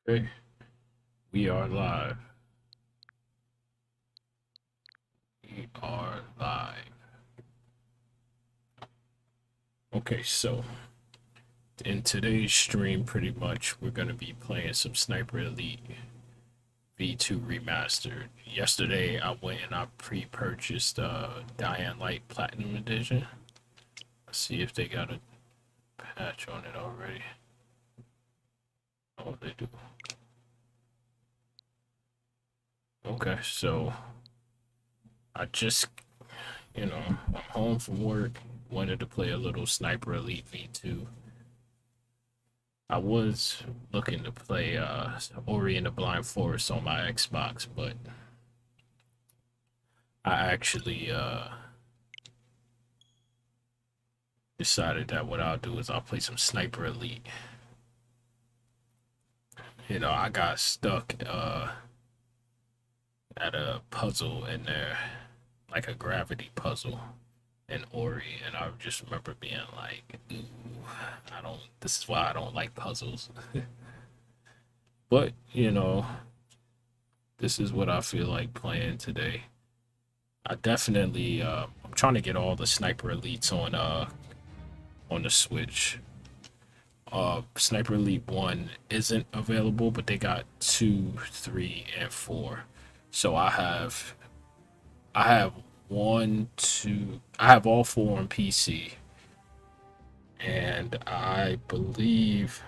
Okay, we are live. We are live. Okay, so in today's stream, pretty much, we're going to be playing some Sniper Elite V2 Remastered. Yesterday, I went and I pre-purchased Dying Light Platinum Edition. Let's see if they got a patch on it already. Oh, they do. Okay, so I just, I'm home from work. Wanted to play a little Sniper Elite V2. I was looking to play Ori and the Blind Forest on my Xbox, but I actually decided that what I'll do is I'll play some Sniper Elite. I got stuck at a puzzle in there, like a gravity puzzle in Ori, and I just remember being like, ooh, I don't, this is why I don't like puzzles. But, this is what I feel like playing today. I definitely I'm trying to get all the Sniper Elites on the Switch. Sniper Elite 1 isn't available, but they got 2, 3, and 4. So I have one, two, I have all four on PC. And I believe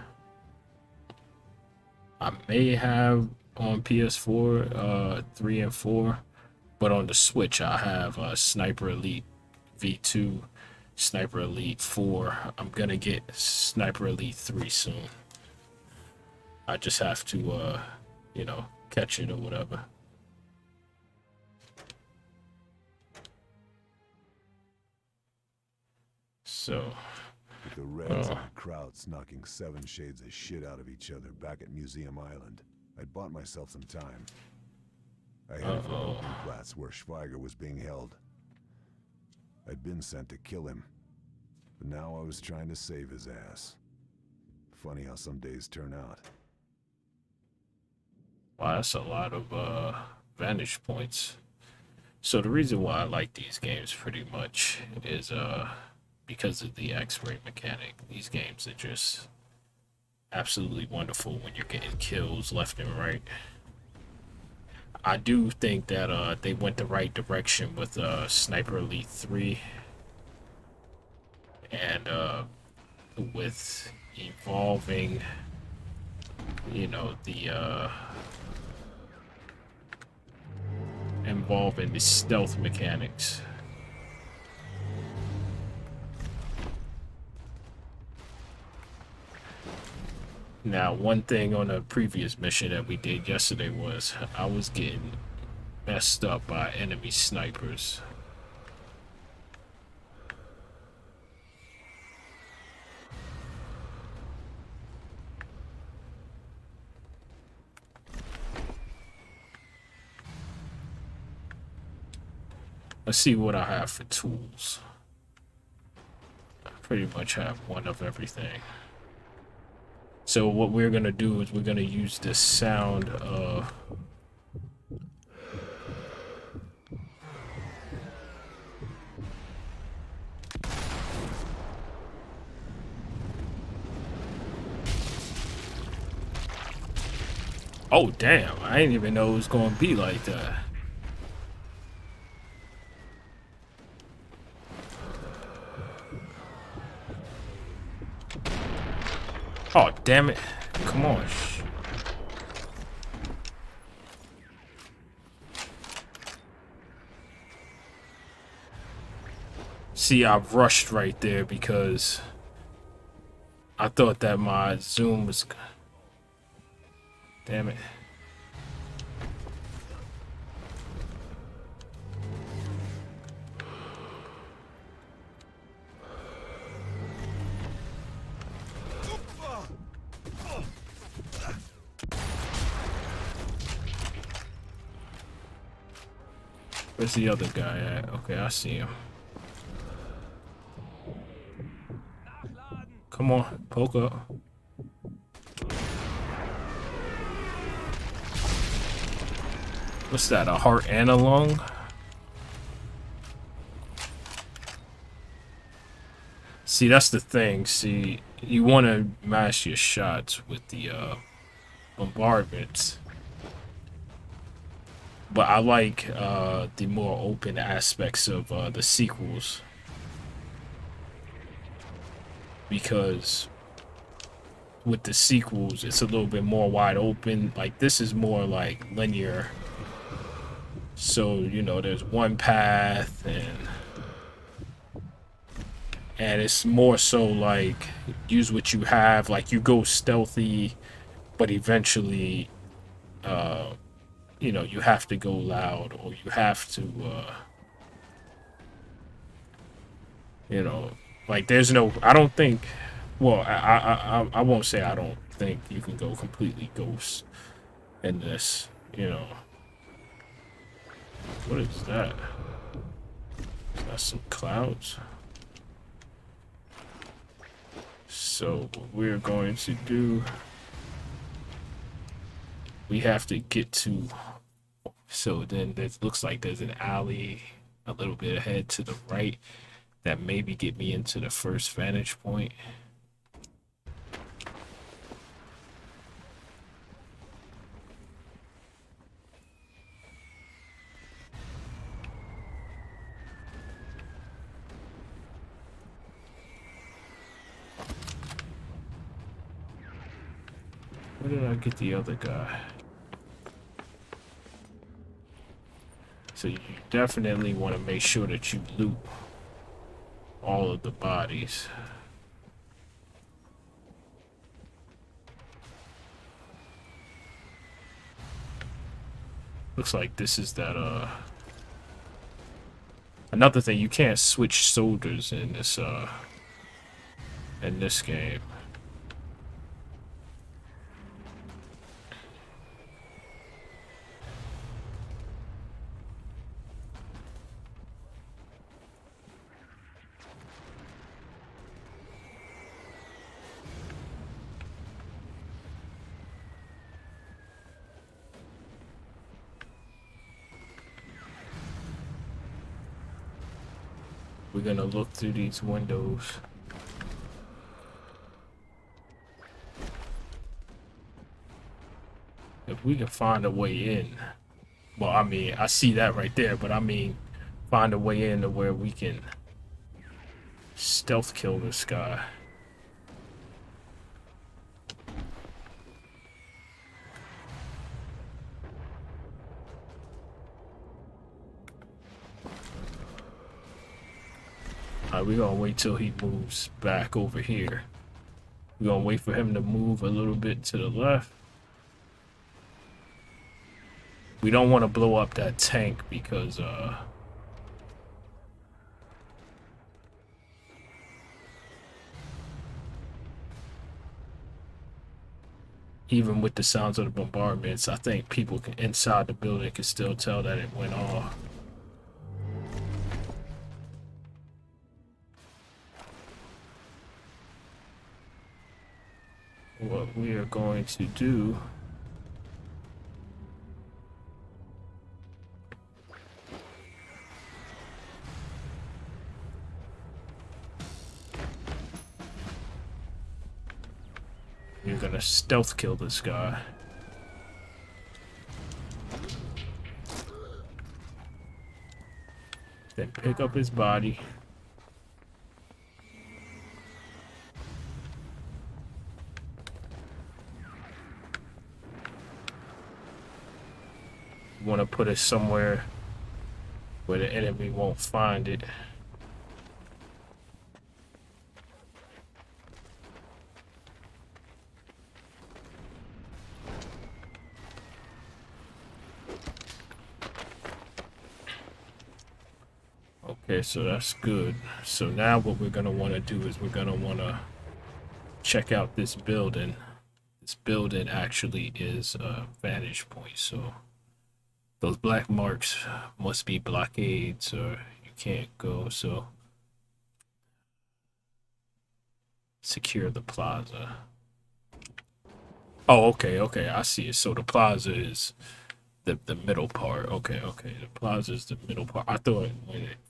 I may have on PS4 3 and 4, but on the Switch I have Sniper Elite V2, Sniper Elite 4. I'm gonna get Sniper Elite 3 soon. I just have to catch it or whatever. So With the Reds and the Krauts knocking 7 shades of shit out of each other back at Museum Island, I'd bought myself some time. I headed for Opernplatz, where Qrider was being held. I'd been sent to kill him, but now I was trying to save his ass. Funny how some days turn out. wow, that's a lot of vantage points. So the reason why I like these games pretty much is because of the X-ray mechanic. These games are just absolutely wonderful when you're getting kills left and right. I do think that they went the right direction with Sniper Elite 3 and with evolving, the involving the stealth mechanics. Now, one thing on a previous mission that we did yesterday was I was getting messed up by enemy snipers. Let's see what I have for tools. I pretty much have one of everything. So what we're gonna do is we're gonna use this sound of oh damn, I didn't even know it was gonna be like that. Oh damn it. Come on. See, I rushed right there because I thought that my zoom was. Damn it. Where's the other guy at? Okay, I see him. Come on, poke up. What's that? A heart and a lung? See, that's the thing. See, you want to match your shots with the bombardments. But I like the more open aspects of the sequels. Because with the sequels, it's a little bit more wide open. Like, this is more like linear. So, you know, there's one path, and it's more so like use what you have. Like, you go stealthy, but eventually you know, you have to go loud, or you have to you know, like, there's no, I don't think, well, I won't say I don't think you can go completely ghost in this, you know. What is that? Is that some clouds? So what we're going to do, we have to get to, so then it looks like there's an alley a little bit ahead to the right that maybe get me into the first vantage point. Where did I get the other guy? So you definitely want to make sure that you loot all of the bodies. Looks like this is that another thing, you can't switch soldiers in this game. We're gonna look through these windows. If we can find a way in. Well, I mean, I see that right there, but I mean, find a way in to where we can stealth kill this guy. Alright, we're gonna wait till he moves back over here. We're gonna wait for him to move a little bit to the left. We don't want to blow up that tank because even with the sounds of the bombardments, I think people inside the building can still tell that it went off. What we are going to do, we're gonna stealth kill this guy. Then pick up his body. Want to put it somewhere where the enemy won't find it. Okay, so that's good. So now what we're gonna want to do is we're gonna want to check out this building. This building actually is a vantage point, so those black marks must be blockades or you can't go, so secure the plaza. Oh, okay, I see it. So the plaza is The middle part. Okay, okay. The plaza is the middle part. I thought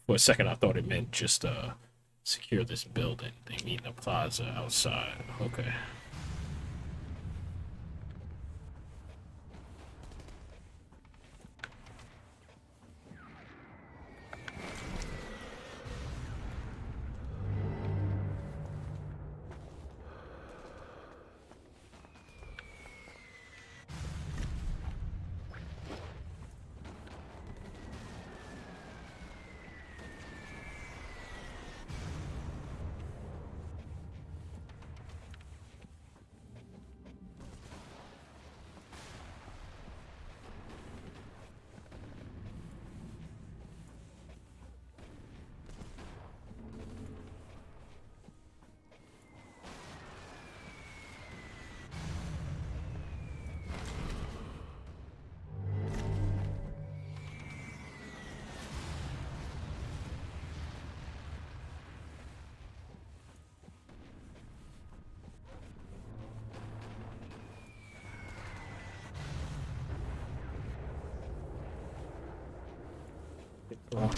for a second I thought it meant just secure this building. They mean the plaza outside. Okay. Well,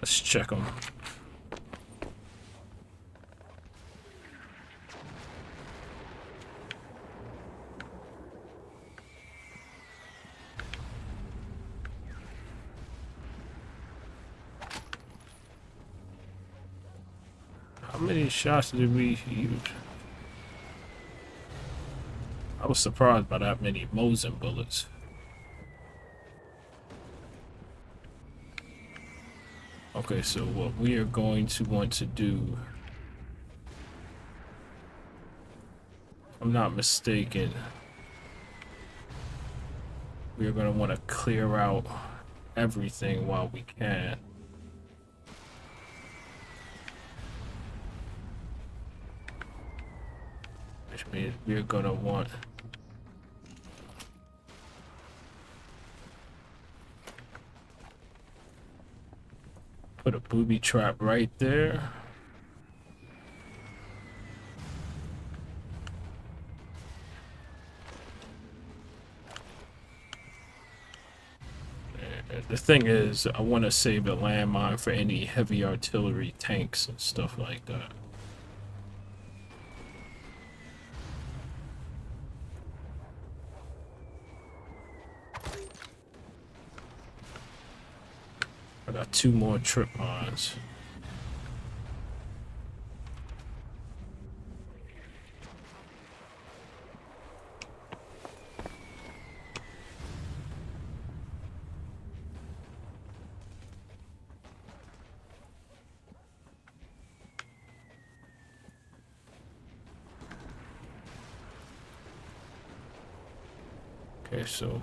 let's check them. How many shots did we use? I was surprised by that many Mosin bullets. Okay, so what we are going to want to do, if I'm not mistaken, we are going to want to clear out everything while we can. Which means we're going to want put a booby trap right there. The thing is, I want to save a landmine for any heavy artillery tanks and stuff like that. I got 2 more trip mines. Okay, so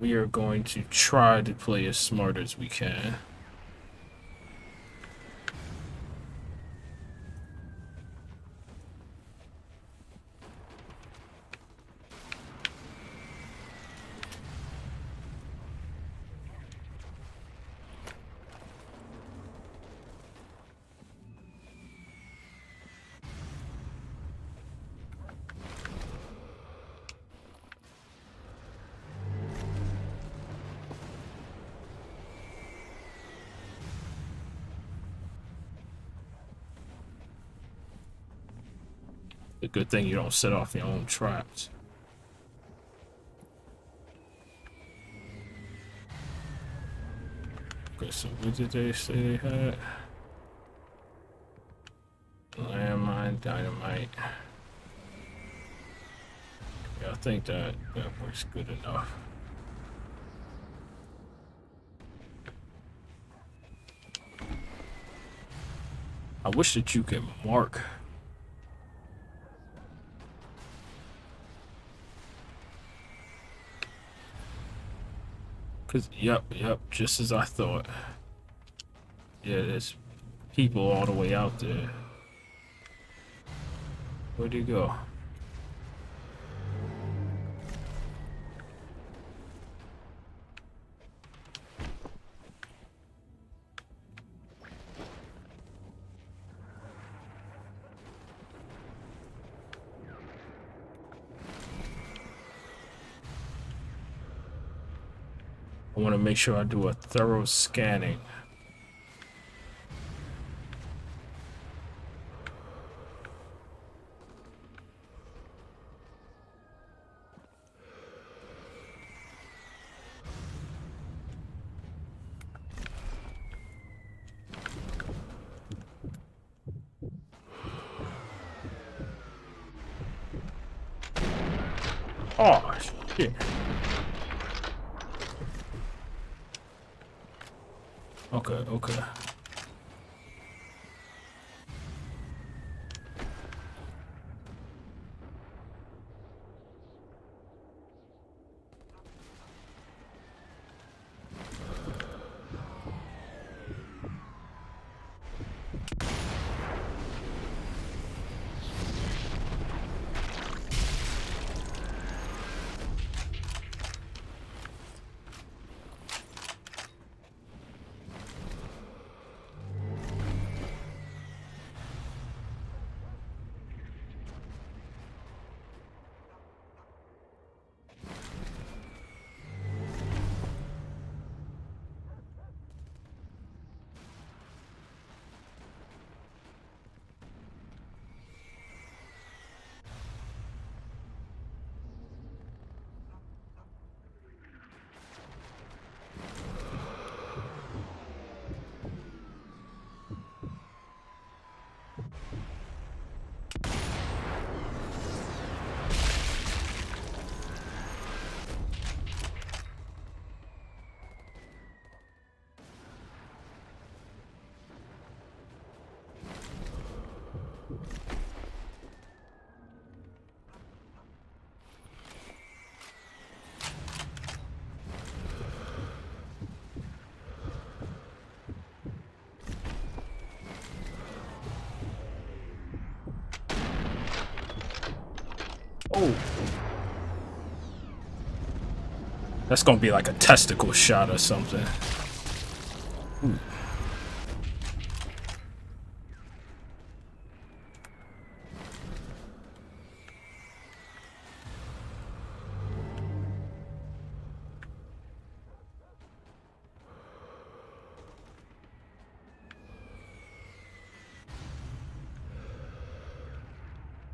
we are going to try to play as smart as we can. A good thing you don't set off your own traps. Okay, so what did they say they had? Landmine, dynamite. Yeah, I think that works good enough. I wish that you could mark. Cause yep, just as I thought. Yeah, there's people all the way out there. Where'd he go? I want to make sure I do a thorough scanning. Oh, shit. Okay, okay. Oh. That's gonna be like a testicle shot or something. Ooh.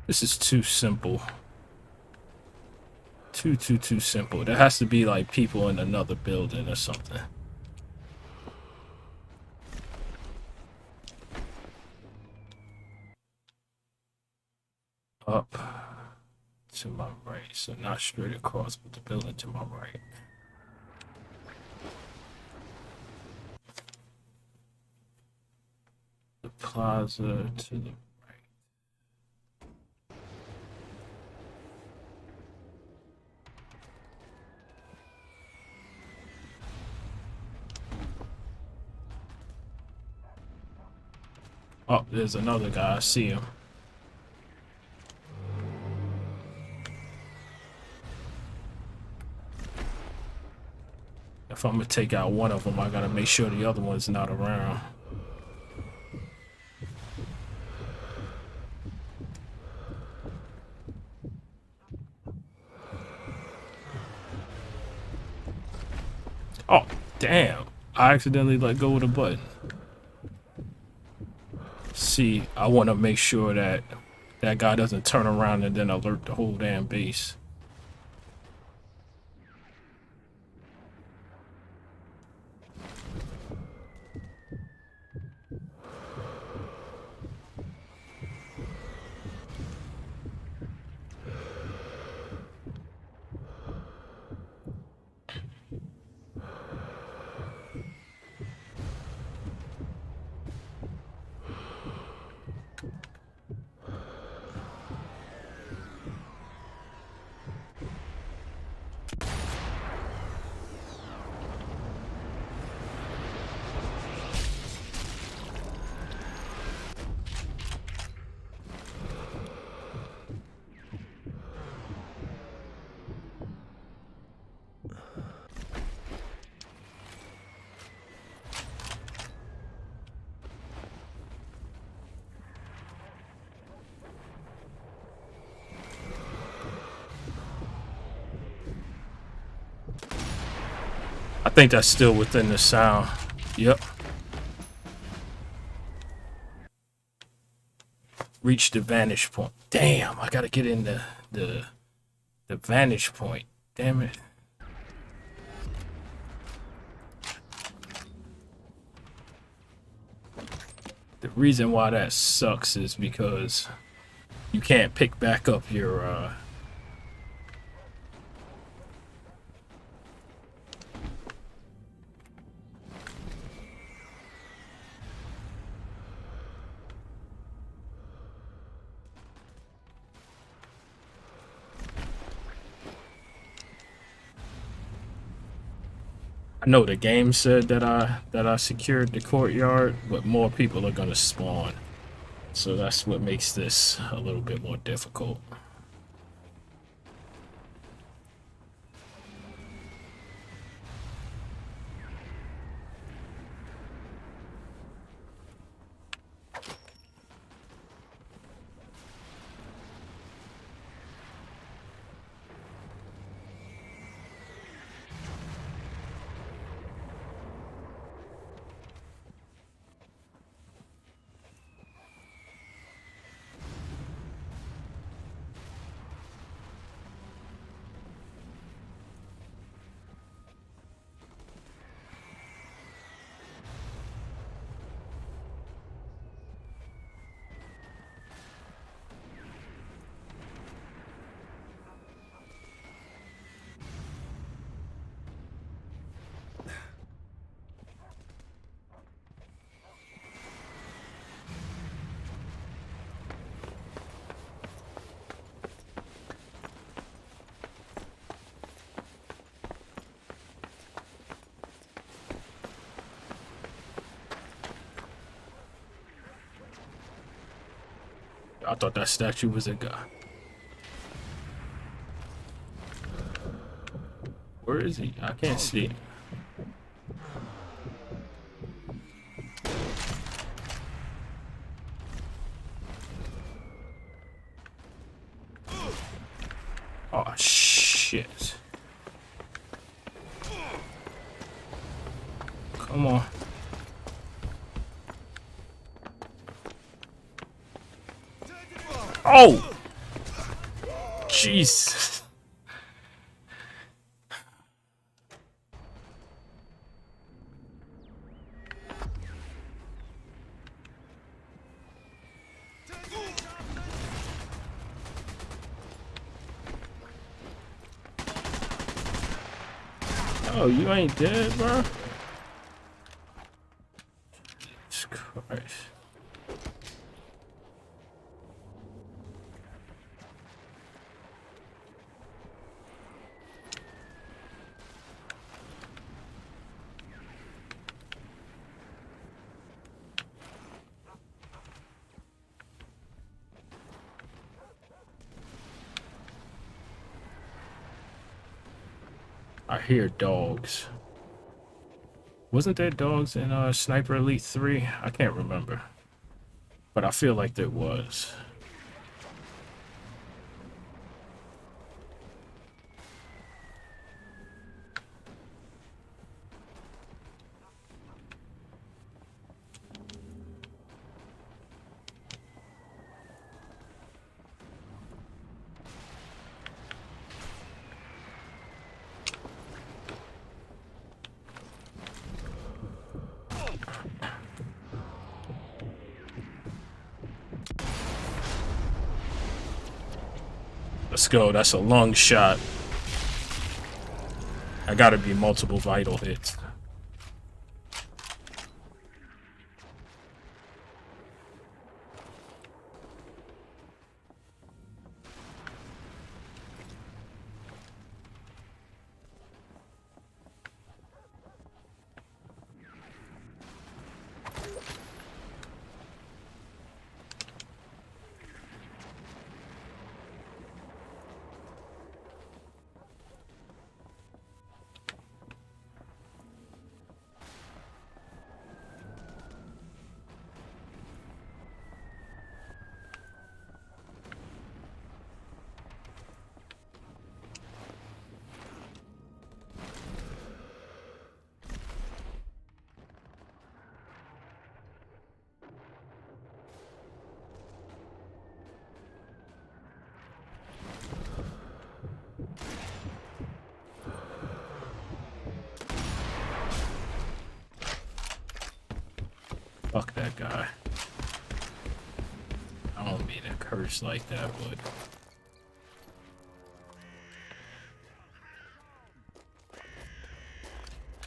This is too simple. Too simple. There has to be like people in another building or something. Up to my right. So not straight across, but the building to my right. The plaza to the oh, there's another guy. I see him. If I'm gonna take out one of them, I gotta make sure the other one's not around. Oh, damn. I accidentally let go of the button. See, I want to make sure that that guy doesn't turn around and then alert the whole damn base. think that's still within the sound. Yep. Reach the vantage point. Damn, I gotta get in the vantage point. Damn it. The reason why that sucks is because you can't pick back up your I know the game said that I secured the courtyard, but more people are gonna spawn. So that's what makes this a little bit more difficult. I thought that statue was a guy. Where is he? I can't see. Oh shit. Come on. Oh! Jeez. Oh, you ain't dead, bro? Jesus Christ. I hear dogs. Wasn't there dogs in Sniper Elite 3? I can't remember. But I feel like there was. Let's go. That's a long shot. I gotta be multiple vital hits. Fuck that guy. I don't mean to curse like that, but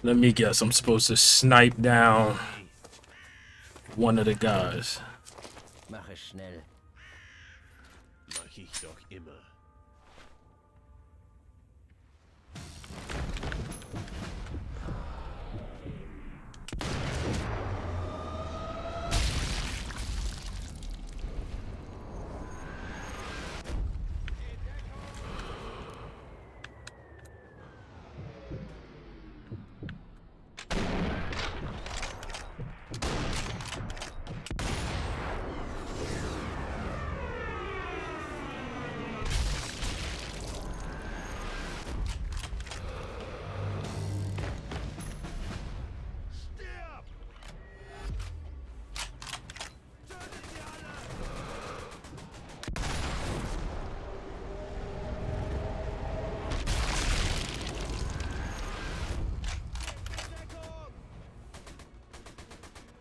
let me guess, I'm supposed to snipe down one of the guys. Mach es schnell. Mach ich doch immer.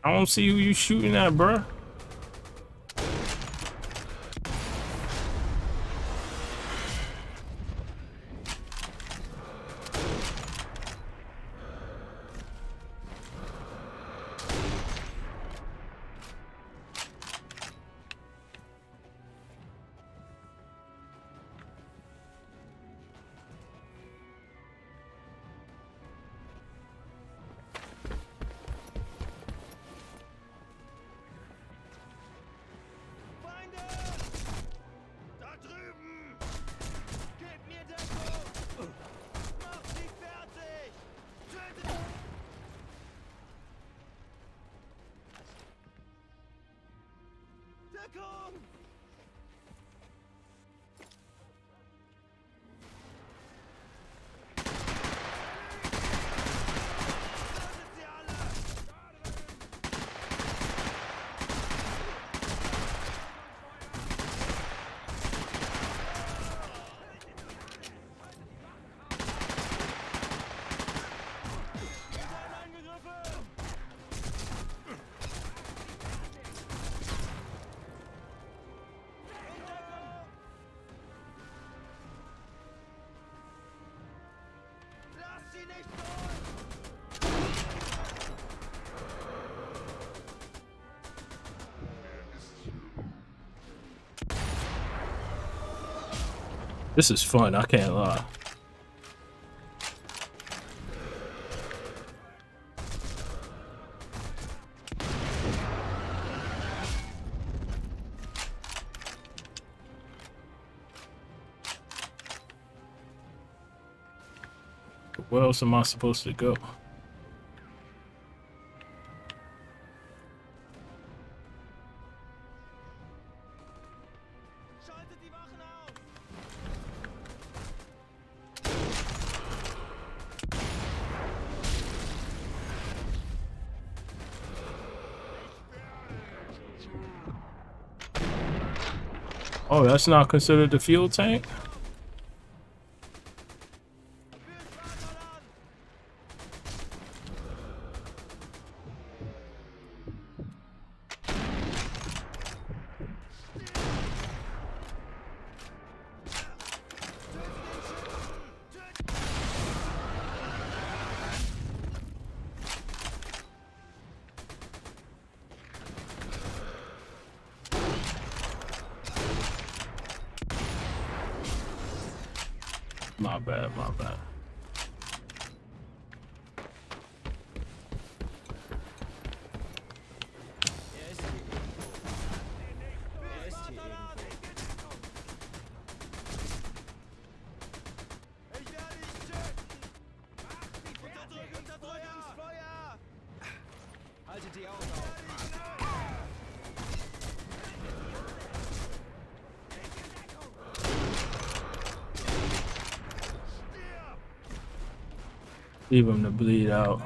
I don't see who you shooting at, bruh. This is fun, I can't lie. Where else am I supposed to go? Oh, that's not considered the fuel tank? My bad, my bad. Haltet die Augen auf. Leave him to bleed out.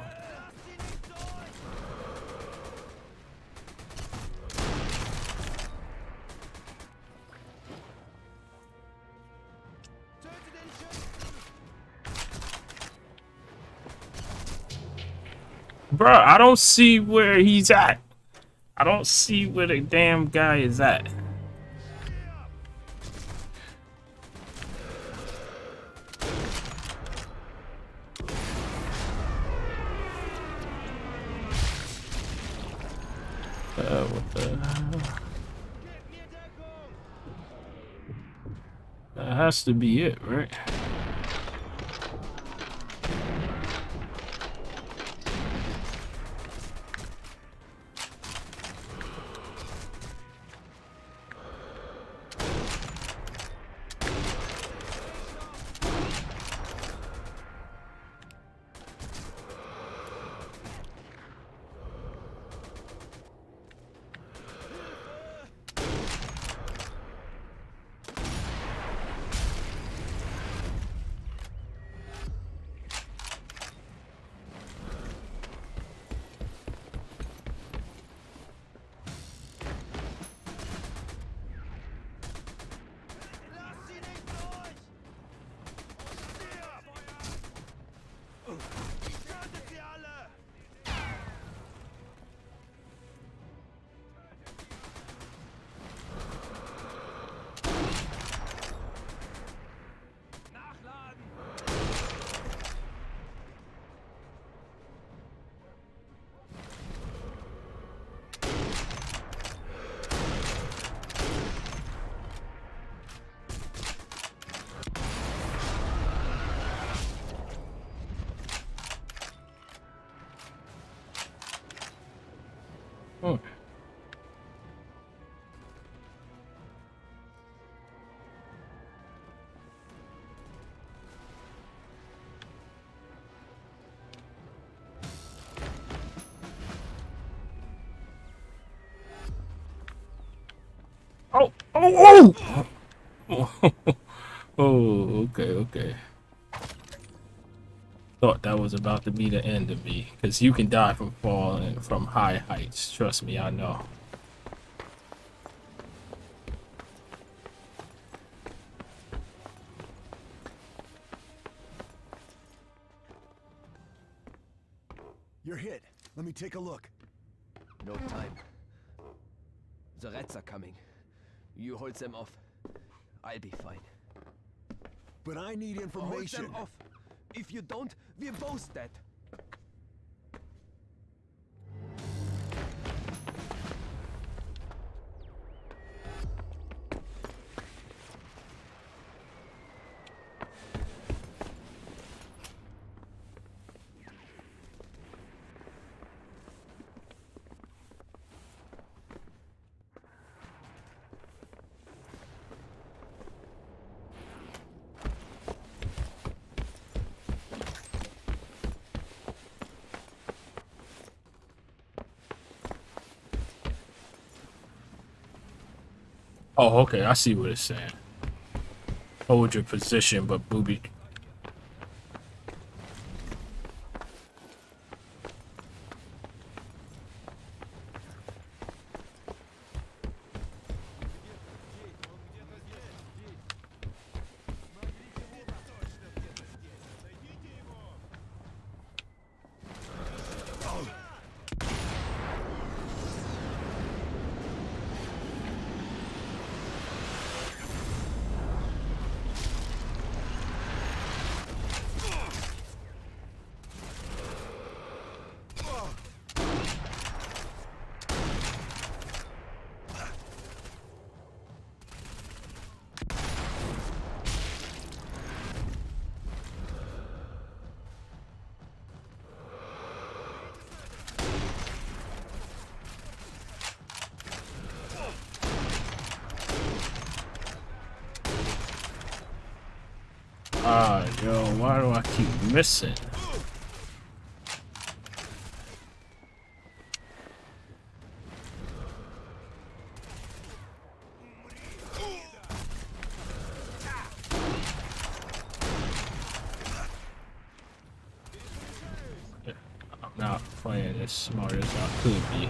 Bro, I don't see where he's at. I don't see where the damn guy is at. What the hell? That has to be it, right? Hmm. Oh, oh, oh! Oh, okay. Thought that was about to be the end of me, because you can die from falling from high heights. Trust me, I know. You're hit. Let me take a look. No time. The rats are coming. You hold them off. I'll be fine. But I need information. Hold them off. If you don't, we're both dead. Oh, okay, I see what it's saying. Hold your position, but booby. Ah, yo, why do I keep missing? I'm not playing as smart as I could be.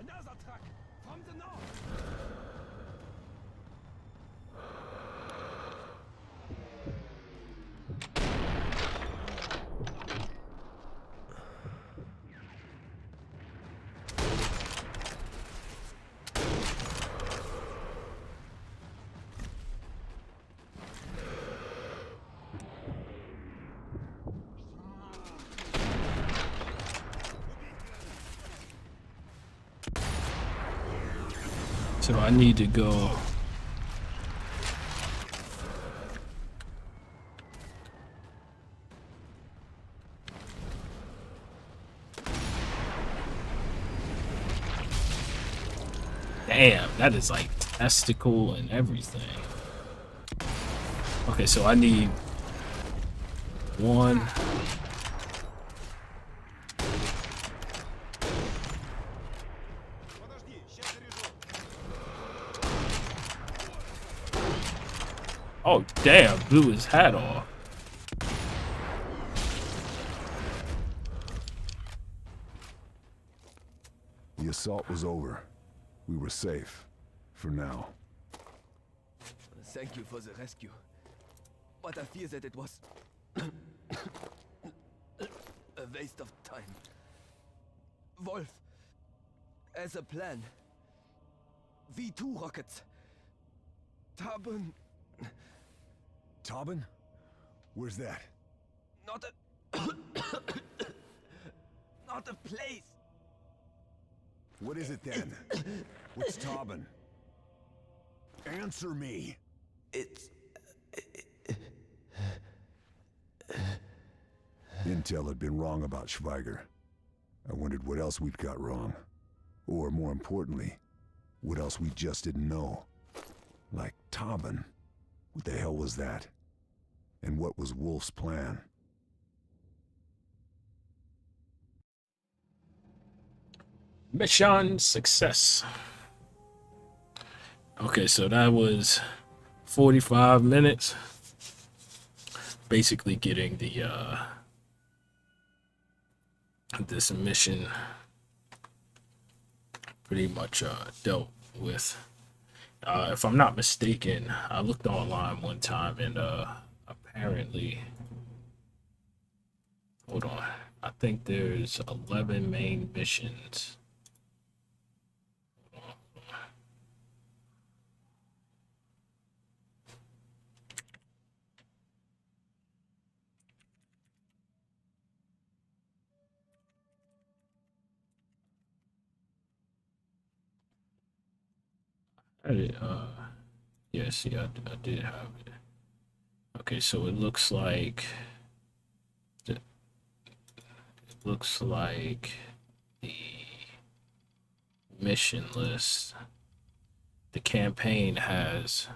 Another truck from the north. So I need to go. Damn, that is like testicle and everything. Okay, so I need one. Oh damn, blew his hat off. The assault was over. We were safe. For now. Thank you for the rescue. But I fear that it was a waste of time. Wolf, as a plan, V2 rockets. Tauben. Tauben? Where's that? Not a not a place. What is it then? What's Tauben? Answer me. It's Intel had been wrong about Schweiger. I wondered what else we'd got wrong. Or more importantly, what else we just didn't know. Like Tauben. What the hell was that? And what was Wolf's plan? Mission success. Okay, so that was 45 minutes. Basically getting the this mission pretty much dealt with. If I'm not mistaken, I looked online one time and apparently, hold on, I think there's 11 main missions. I did, yeah, see, I did have it. Okay, so it looks like the mission list. The campaign has,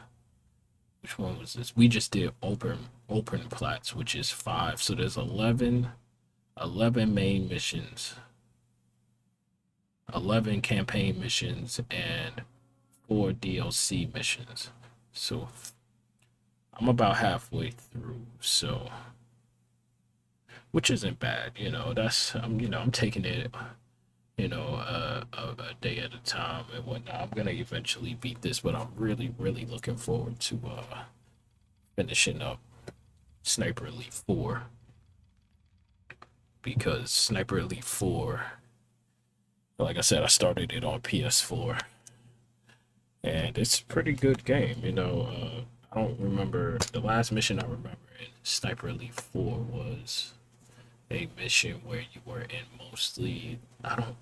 which one was this? We just did Opernplatz, which is 5. So there's 11 main missions, 11 campaign missions, and 4 DLC missions. So I'm about halfway through, so which isn't bad, you know. That's I'm taking it, a day at a time and whatnot. I'm gonna eventually beat this, but I'm really looking forward to finishing up Sniper Elite 4, because Sniper Elite 4, like I said, I started it on PS4. And it's a pretty good game, I don't remember, the last mission I remember in Sniper Elite 4 was a mission where you were in mostly, I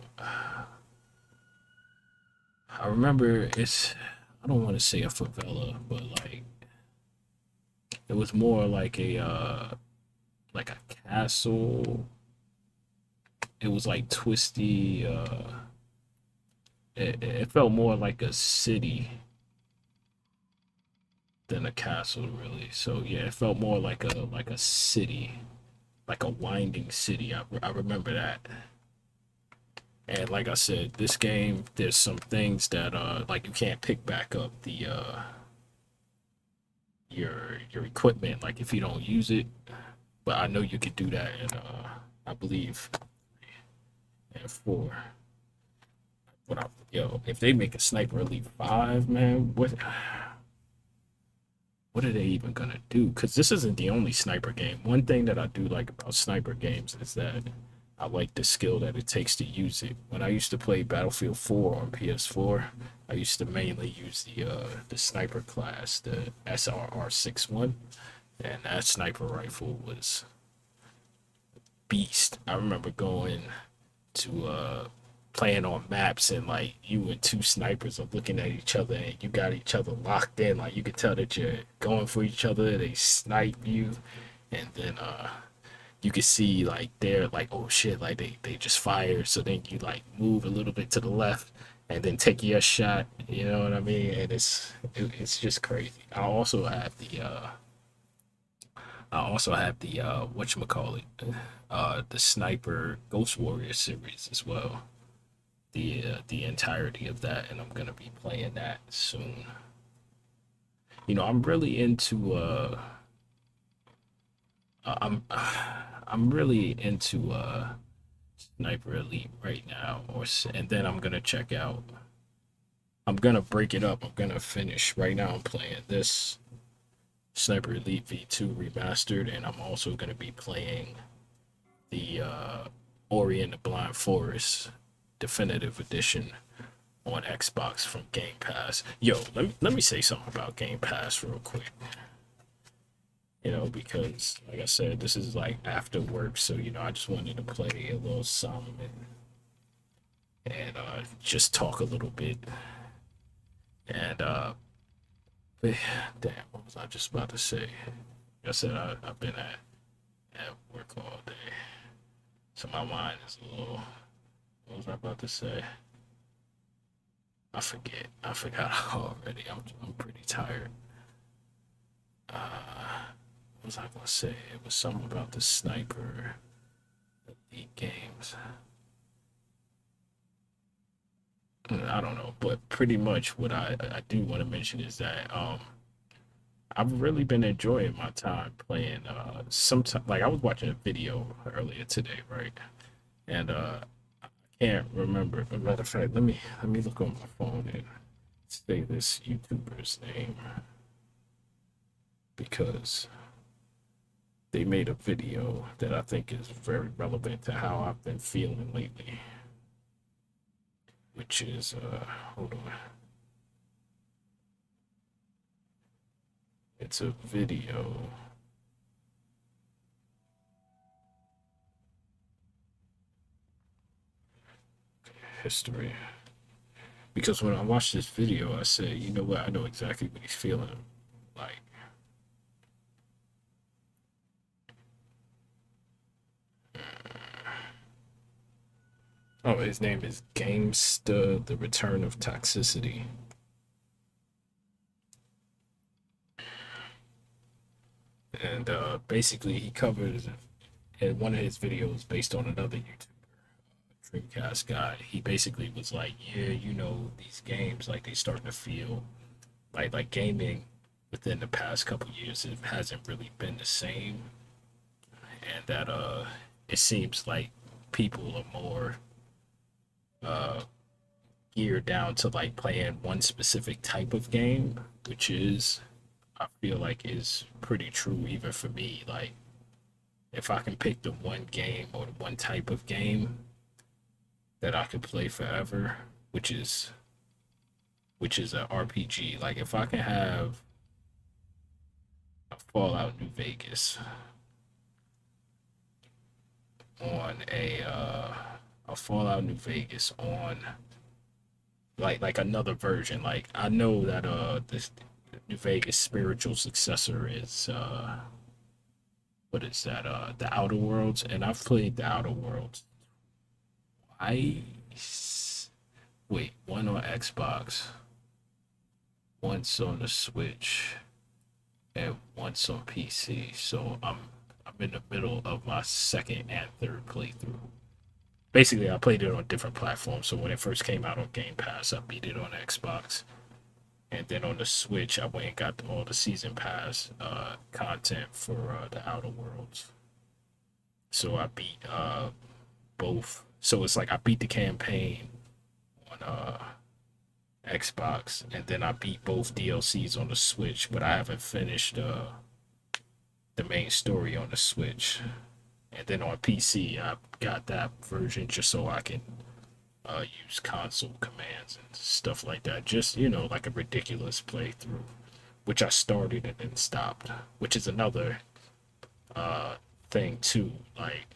remember I don't want to say a favela, but like, it was more like a like a castle. It was like twisty. It felt more like a city than a castle, really. So yeah, it felt more like a city, like a winding city. I remember that. And like I said, this game, there's some things that like you can't pick back up the your equipment like if you don't use it. But I know you could do that in I believe in 4. But yo, if they make a Sniper Elite 5, man, what are they even gonna do? Because this isn't the only sniper game. One thing that I do like about sniper games is that I like the skill that it takes to use it. When I used to play Battlefield 4 on PS4, I used to mainly use the sniper class, the SRR-61, and that sniper rifle was beast. I remember going to playing on maps and like you and 2 snipers are looking at each other and you got each other locked in. Like you could tell that you're going for each other. They snipe you, and then you could see like they're like, oh shit, like they just fired. So then you like move a little bit to the left and then take your shot. You know what I mean? And it's just crazy. I also have the whatchamacallit, the Sniper Ghost Warrior series as well. The entirety of that, and I'm gonna be playing that soon. You know, I'm really into I'm really into Sniper Elite right now, and then I'm gonna check out. I'm gonna break it up. I'm gonna finish right now. I'm playing this Sniper Elite V2 Remastered, and I'm also gonna be playing the Ori and the Blind Forest Definitive Edition on Xbox from Game Pass. Yo, let me say something about Game Pass real quick. You know, because like I said, this is like after work, so you know, I just wanted to play a little something and just talk a little bit. And damn, what was I just about to say? Like I said, I've been at work all day, so my mind is a little. What was I about to say? I forget. I forgot already. I'm pretty tired. What was I gonna say? It was something about the sniper elite games. I don't know, but pretty much what I do want to mention is that I've really been enjoying my time playing. Sometimes like I was watching a video earlier today, right? And can't remember. As a matter of fact, let me look on my phone and say this YouTuber's name because they made a video that I think is very relevant to how I've been feeling lately. Which is hold on. It's a video. History. Because when I watched this video, I said, you know what, I know exactly what he's feeling like. Oh, his name is Gamesta, The Return of Toxicity. And basically he covers in one of his videos based on another YouTuber. Dreamcast guy, he basically was like, yeah, you know, these games like they starting to feel like gaming within the past couple years it hasn't really been the same, and that it seems like people are more geared down to like playing one specific type of game, which is I feel like is pretty true even for me. Like if I can pick the one game or the one type of game that I could play forever, which is an RPG. Like if I can have a Fallout New Vegas on a Fallout New Vegas on like another version. Like I know that this New Vegas spiritual successor is what is that? The Outer Worlds, and I've played the Outer Worlds. Wait, one on Xbox, once on the Switch, and once on PC. So I'm in the middle of my second and third playthrough. Basically, I played it on different platforms. So when it first came out on Game Pass, I beat it on Xbox. And then on the Switch, I went and got all the season pass content for the Outer Worlds. So I beat both. So it's like I beat the campaign on Xbox, and then I beat both DLCs on the Switch, but I haven't finished the main story on the Switch. And then on PC, I got that version just so I can use console commands and stuff like that. Just, like a ridiculous playthrough, which I started and then stopped, which is another thing too. Like,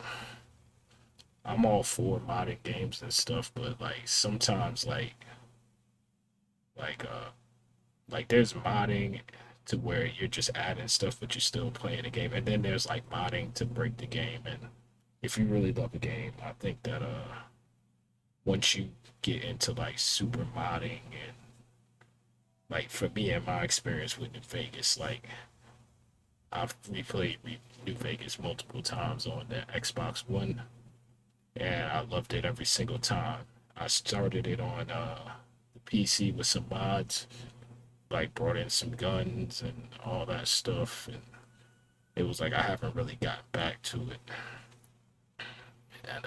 I'm all for modding games and stuff, but like sometimes like there's modding to where you're just adding stuff but you're still playing the game, and then there's like modding to break the game. And if you really love a game, I think that once you get into like super modding, and like for me and my experience with New Vegas, like I've replayed New Vegas multiple times on the Xbox One, and I loved it every single time. I started it on the PC with some mods, like brought in some guns and all that stuff, and it was like I haven't really gotten back to it. And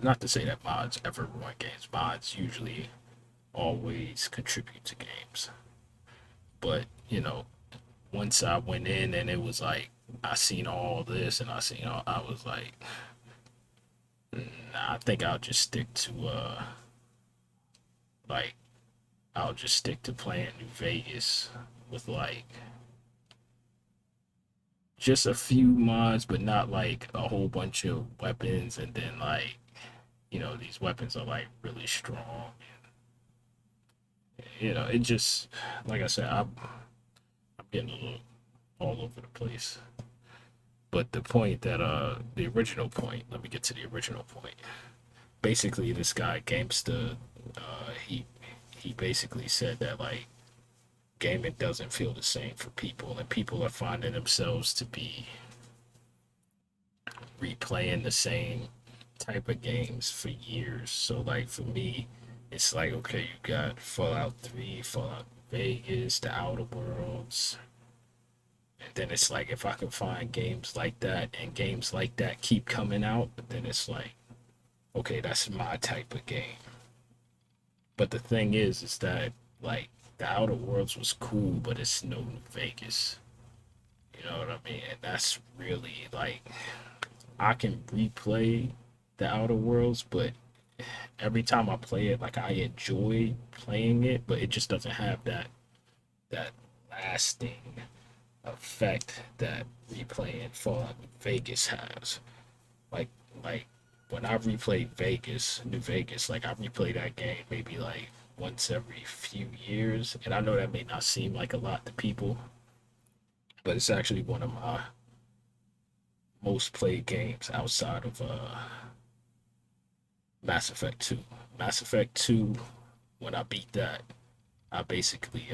not to say that mods ever ruin games. Mods usually always contribute to games. But, once I went in and it was like I seen all this and I was like, nah, I think I'll just stick to playing New Vegas with like just a few mods, but not like a whole bunch of weapons. And then like, these weapons are like really strong. It just, like I said, I'm getting a little all over the place. But the point that the original point, let me get to the original point. Basically, this guy Gamesta, he basically said that like gaming doesn't feel the same for people, and people are finding themselves to be replaying the same type of games for years. So like for me, it's like, okay, you got Fallout 3, Fallout Vegas, the Outer Worlds, and then it's like if I can find games like that and games like that keep coming out, then it's like, okay, that's my type of game. But the thing is that like the Outer Worlds was cool, but it's no New Vegas. You know what I mean? And that's really like, I can replay the Outer Worlds, but every time I play it, like I enjoy playing it, but it just doesn't have that lasting effect that replaying Fallout Vegas has. Like when I replay New Vegas, like I replay that game maybe like once every few years, and I know that may not seem like a lot to people, but it's actually one of my most played games outside of Mass Effect 2. Mass Effect 2, when I beat that, I basically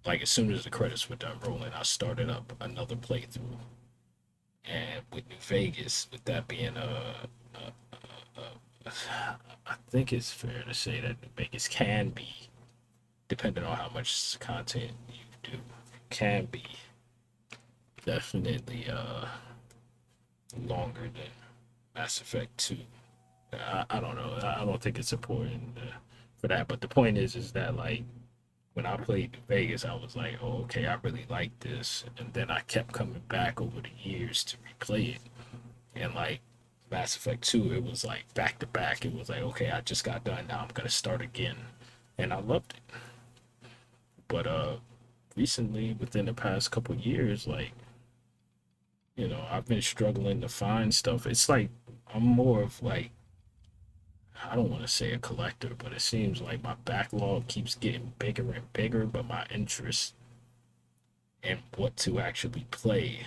like as soon as the credits were done rolling, I started up another playthrough. And with New Vegas, with that being I think it's fair to say that New Vegas can be, depending on how much content you do, can be definitely longer than Mass Effect 2. I don't know. I don't think it's important for that. But the point is that like when I played New Vegas, I was like, oh, okay, I really like this. And then I kept coming back over the years to replay it. And like Mass Effect 2, it was like back to back. It was like, okay, I just got done. Now I'm going to start again. And I loved it. But recently, within the past couple years, like, I've been struggling to find stuff. It's like I'm more of like, I don't want to say a collector, but it seems like my backlog keeps getting bigger and bigger, but my interest in what to actually play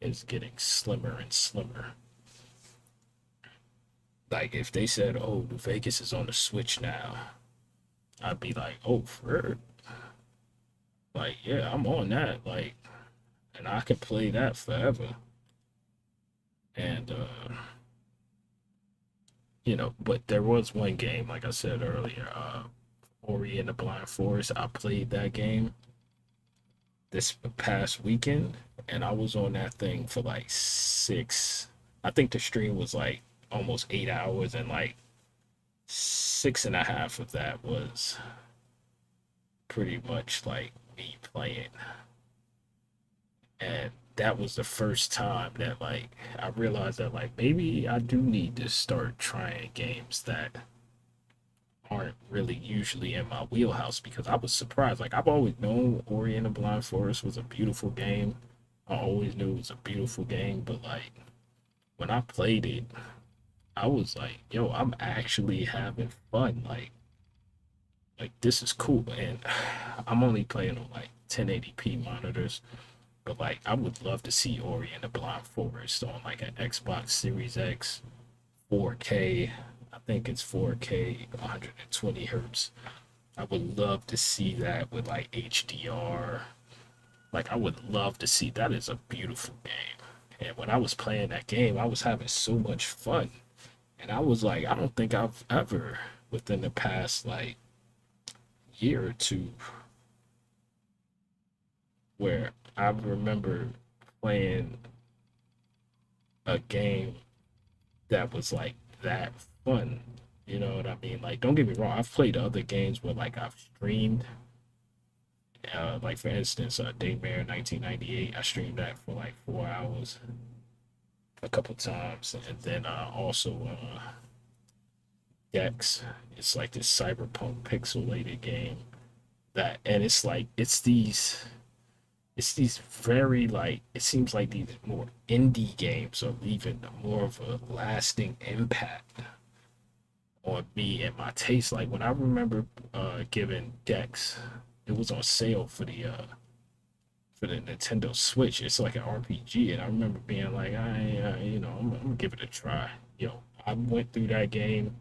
is getting slimmer and slimmer. Like if they said, "Oh, New Vegas is on the Switch now," I'd be like, "Oh, for real?" Like, yeah, I'm on that. Like, and I can play that forever. And but there was one game, like I said earlier, Ori and the Blind Forest. I played that game this past weekend, and I was on that thing for like 6. I think the stream was like almost 8 hours, and like 6.5 of that was pretty much like me playing. And that was the first time that like I realized that like maybe I do need to start trying games that aren't really usually in my wheelhouse, because I was surprised. Like I've always known Ori and the Blind Forest was a beautiful game. I always knew it was a beautiful game, but like when I played it, I was like, yo, I'm actually having fun. Like this is cool. And I'm only playing on like 1080p monitors. But like I would love to see Ori and the Blind Forest on like an Xbox Series X 4K. I think it's 4K 120 hertz. I would love to see that with like HDR. Like I would love to see that. Is a beautiful game. And when I was playing that game, I was having so much fun. And I was like, I don't think I've ever within the past like year or two where I remember playing a game that was like that fun. You know what I mean? Like, don't get me wrong. I've played other games where like I've streamed. Like for instance, Daymare 1998. I streamed that for like 4 hours a couple times, and then also Dex. It's like this cyberpunk pixelated game that, and it's these very like it seems like these more indie games are leaving more of a lasting impact on me and my taste. Like when I remember giving Dex, it was on sale for the Nintendo Switch. It's like an RPG, and I remember being like, I'm gonna give it a try. Yo, I went through that game.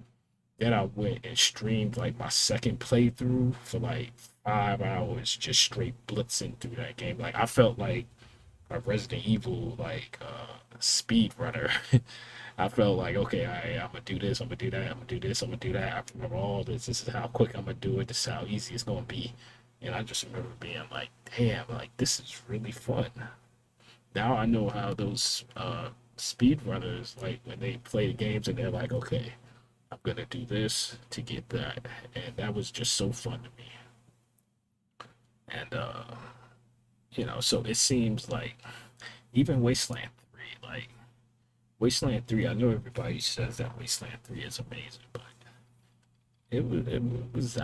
Then I went and streamed like my second playthrough for like 5 hours, just straight blitzing through that game. Like I felt like a Resident Evil like speed runner. I felt like, okay, I'm gonna do this, I'm gonna do that, I'm gonna do this, I'm gonna do that. I remember all this. This is how quick I'm gonna do it. This is how easy it's gonna be. And I just remember being like, damn, like this is really fun. Now I know how those speedrunners, like when they play the games and they're like, okay, I'm gonna do this to get that. And that was just so fun to me. And so it seems like even Wasteland 3, like Wasteland 3, I know everybody says that Wasteland 3 is amazing, but it was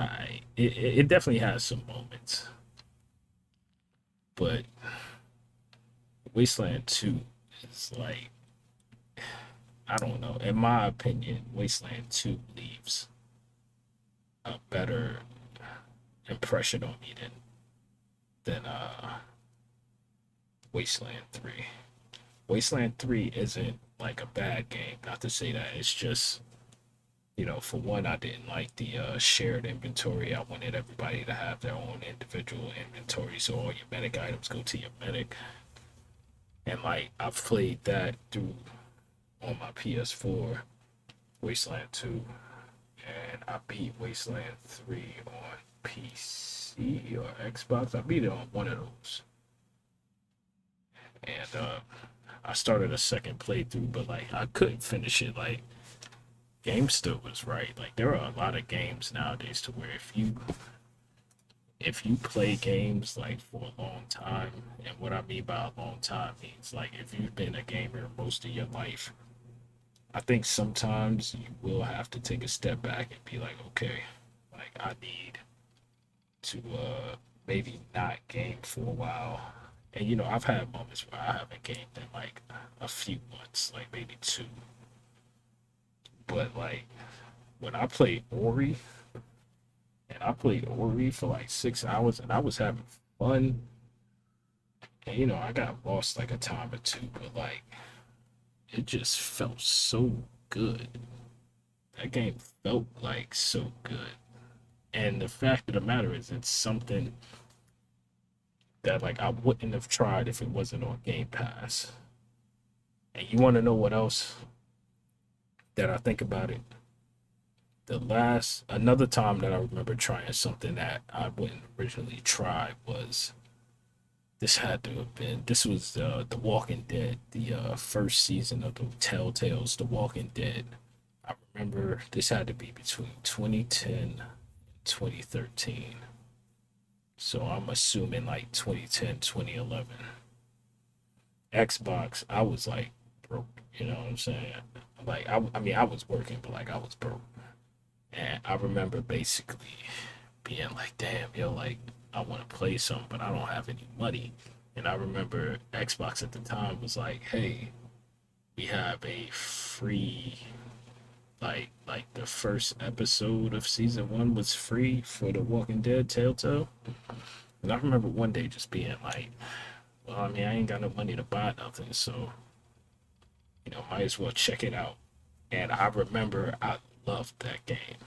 it definitely has some moments. But Wasteland 2 is like, I don't know. In my opinion, Wasteland 2 leaves a better impression on me than Wasteland 3. Wasteland 3 isn't like a bad game. Not to say that. It's just, for one, I didn't like the shared inventory. I wanted everybody to have their own individual inventory, so all your medic items go to your medic. And like I've played that through on my PS4, Wasteland 2, and I beat Wasteland 3 on PC or Xbox. I beat it on one of those. And I started a second playthrough, but like I couldn't finish it. Like GameStop was right. Like there are a lot of games nowadays to where if you play games like for a long time, and what I mean by a long time means like if you've been a gamer most of your life, I think sometimes you will have to take a step back and be like, okay, like I need to maybe not game for a while. And I've had moments where I haven't gamed in like a few months, like maybe 2. But like when I played Ori, and I played Ori for like 6 hours, and I was having fun. And, you know, I got lost like a time or two, but like it just felt so good. That game felt like so good. And the fact of the matter is, it's something that like I wouldn't have tried if it wasn't on Game Pass. And you want to know what else that I think about it? Another time that I remember trying something that I wouldn't originally try was this was The Walking Dead, the first season of the Telltale's The Walking Dead. I remember this had to be between 2010 and 2013. So I'm assuming like 2010, 2011. Xbox, I was like broke, you know what I'm saying? Like, I mean, I was working, but like I was broke. And I remember basically being like, damn, yo, like, I want to play something, but I don't have any money. And I remember Xbox at the time was like, hey, we have a free, like the first episode of season one was free for The Walking Dead Telltale. And I remember one day just being like, well, I mean, I ain't got no money to buy nothing, so, you know, might as well check it out. And I remember I loved that game.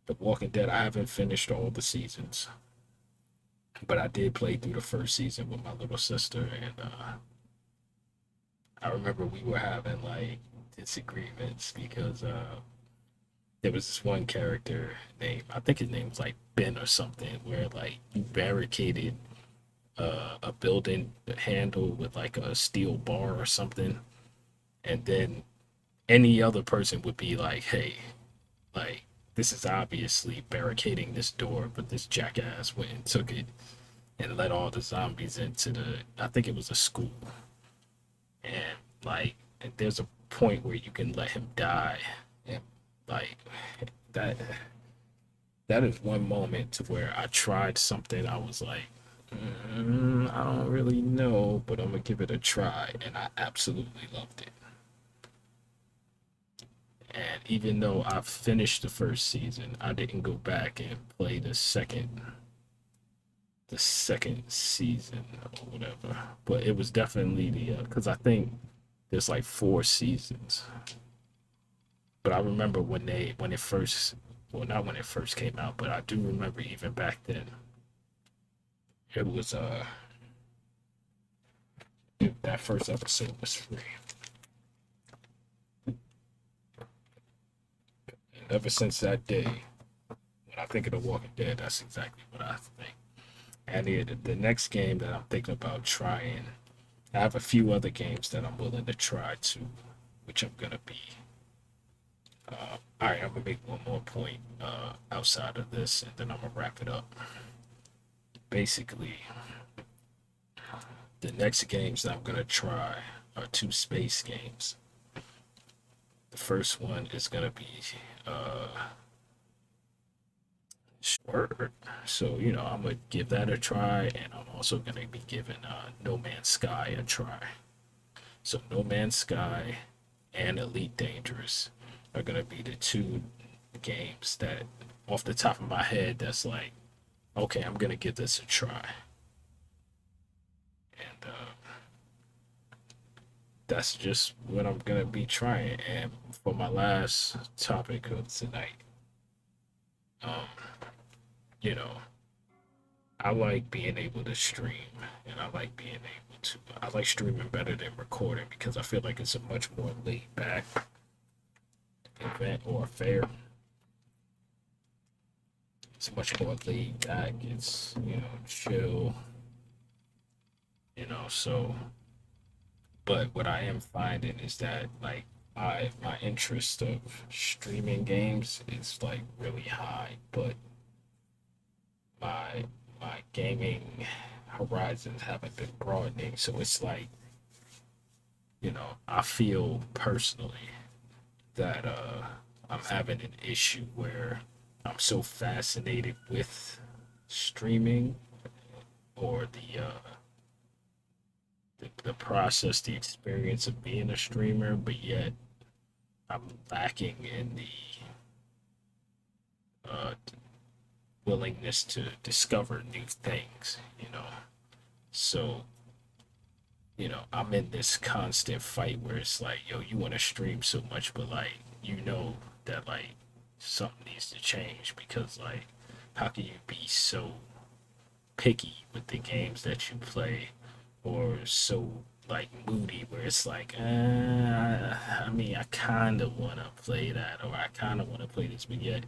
The Walking Dead, I haven't finished all the seasons, but I did play through the first season with my little sister, and I remember we were having like disagreements because there was this one character name, I think his name was like Ben or something, where like you barricaded a building handle with like a steel bar or something, and then any other person would be like, hey, like, this is obviously barricading this door, but this jackass went and took it and let all the zombies into I think it was a school. And like, there's a point where you can let him die. And like, that, that is one moment to where I tried something. I was like, I don't really know, but I'm gonna give it a try. And I absolutely loved it. And even though I finished the first season, I didn't go back and play the second season or whatever. But it was definitely because I think there's like 4 seasons. But I remember when it first, well, not when it first came out, but I do remember even back then, it was that first episode was free. Ever since that day, when I think of The Walking Dead, that's exactly what I think. And the next game that I'm thinking about trying, I have a few other games that I'm willing to try too, which I'm gonna be. All right, I'm gonna make one more point outside of this, and then I'm gonna wrap it up. Basically, the next games that I'm gonna try are 2 space games. The first one is gonna be Word. So, you know, I'm gonna give that a try, and I'm also gonna be giving No Man's Sky a try. So No Man's Sky and Elite Dangerous are gonna be the 2 games that, off the top of my head, that's like, okay, I'm gonna give this a try. And that's just what I'm gonna be trying. And for my last topic of tonight, you know, I like being able to stream, and I like being able to. I like streaming better than recording because I feel like it's a much more laid back event or affair. It's much more laid back. It's, you know, chill. You know, so. But what I am finding is that like my interest of streaming games is like really high, but my my gaming horizons haven't been broadening. So it's like, you know, I feel personally that I'm having an issue where I'm so fascinated with streaming or the process, the experience of being a streamer, but yet I'm lacking in the willingness to discover new things, you know. So you know, I'm in this constant fight where it's like, yo, you want to stream so much, but like, you know that like something needs to change because like, how can you be so picky with the games that you play, or so like moody where it's like, I mean, I kind of want to play that, or I kind of want to play this, but yet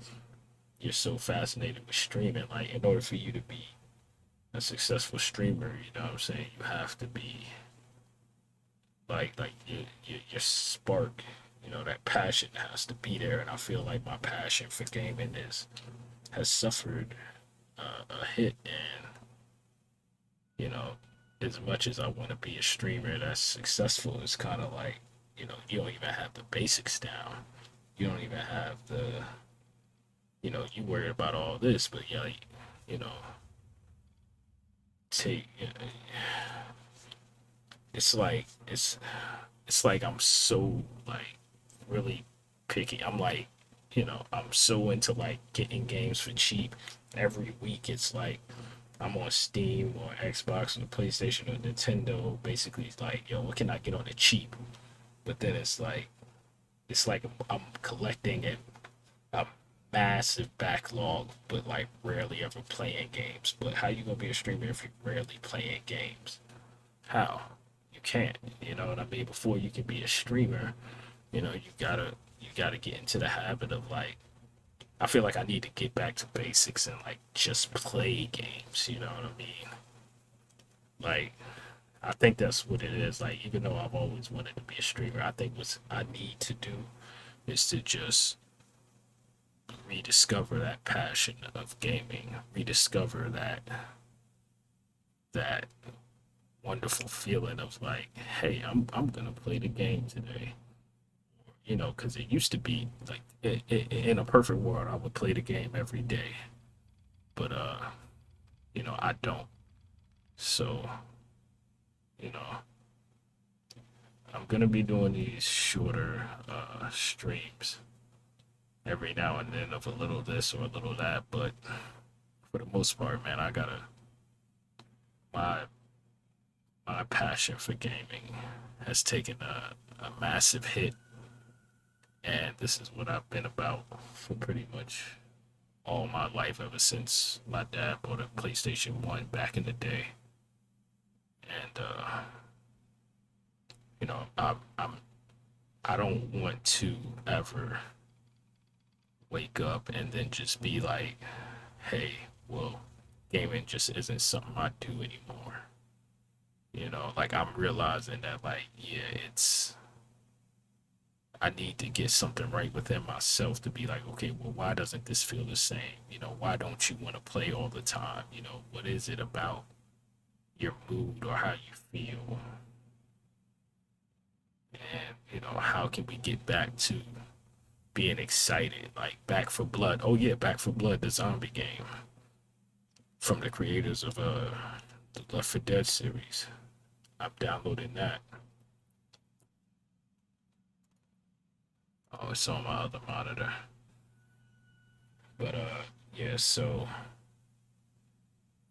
you're so fascinated with streaming. Like, in order for you to be a successful streamer, you know what I'm saying, you have to be like your spark, you know, that passion has to be there. And I feel like my passion for gaming is has suffered a hit, and you know, as much as I want to be a streamer that's successful, it's kind of like, you know, you don't even have the basics down. You don't even have the, you know, you worry about all this, but yeah, you know, take. It's like it's like I'm so like really picky. I'm like, you know, I'm so into like getting games for cheap. Every week it's like I'm on Steam or Xbox or PlayStation or Nintendo. Basically, it's like, yo, what can I get on the cheap? But then it's like I'm collecting a massive backlog, but like rarely ever playing games. But how you gonna be a streamer if you're rarely playing games? How? You can't. You know what I mean? Before you can be a streamer, you know, you gotta get into the habit of like, I feel like I need to get back to basics and like just play games, you know what I mean? Like, I think that's what it is. Like, even though I've always wanted to be a streamer, I think what I need to do is to just rediscover that passion of gaming, rediscover that wonderful feeling of like, hey, I'm gonna play the game today. You know, because it used to be like, in a perfect world, I would play the game every day, but you know, I don't. So, you know, I'm gonna be doing these shorter streams every now and then of a little this or a little that, but for the most part, man, I gotta my my passion for gaming has taken a massive hit, and this is what I've been about for pretty much all my life ever since my dad bought a PlayStation 1 back in the day. And you know, I don't want to ever wake up and then just be like, hey, well, gaming just isn't something I do anymore. You know, like I'm realizing that like, yeah, it's I need to get something right within myself to be like, okay, well, why doesn't this feel the same? You know, why don't you want to play all the time? You know, what is it about your mood or how you feel? And, you know, how can we get back to being excited? Like Back for Blood. Oh yeah, Back for Blood, the zombie game from the creators of the Left 4 Dead series. I'm downloading that. Oh, it's on my other monitor. But yeah, so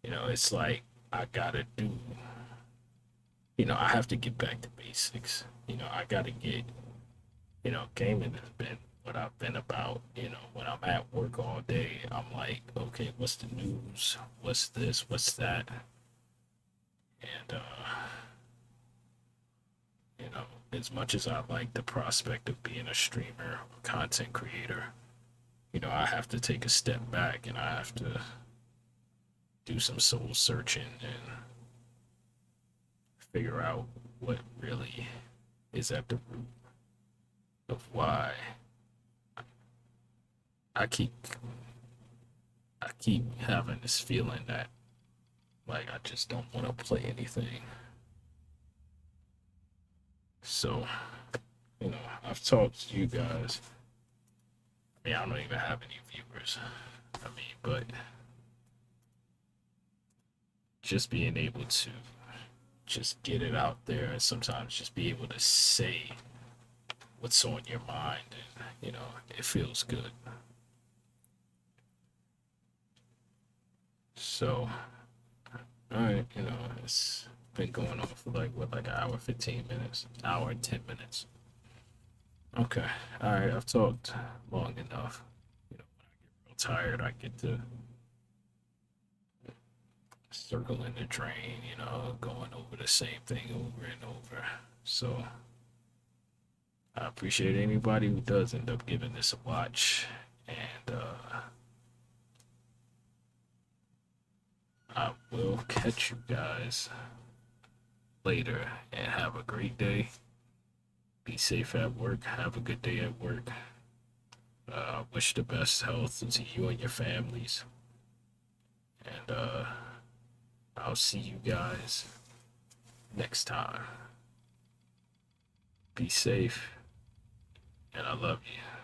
you know, it's like I gotta do, you know, I have to get back to basics. You know, I gotta get, you know, gaming has been what I've been about. You know, when I'm at work all day, I'm like, okay, what's the news? What's this? What's that? And you know, as much as I like the prospect of being a streamer or content creator, you know, I have to take a step back and I have to do some soul searching and figure out what really is at the root of why I keep I keep having this feeling that like I just don't want to play anything. So, you know, I've talked to you guys. I mean, I don't even have any viewers. I mean, but just being able to just get it out there and sometimes just be able to say what's on your mind, and you know, it feels good. So, all right, you know, it's been going on for like what, like an hour 15 minutes, hour and 10 minutes. Okay, all right, I've talked long enough. You know, when I get real tired, I get to circling the drain, you know, going over the same thing over and over. So I appreciate anybody who does end up giving this a watch, and I will catch you guys later, and have a great day. Be safe at work. Have a good day at work. Wish the best health to you and your families. And I'll see you guys next time. Be safe, and I love you.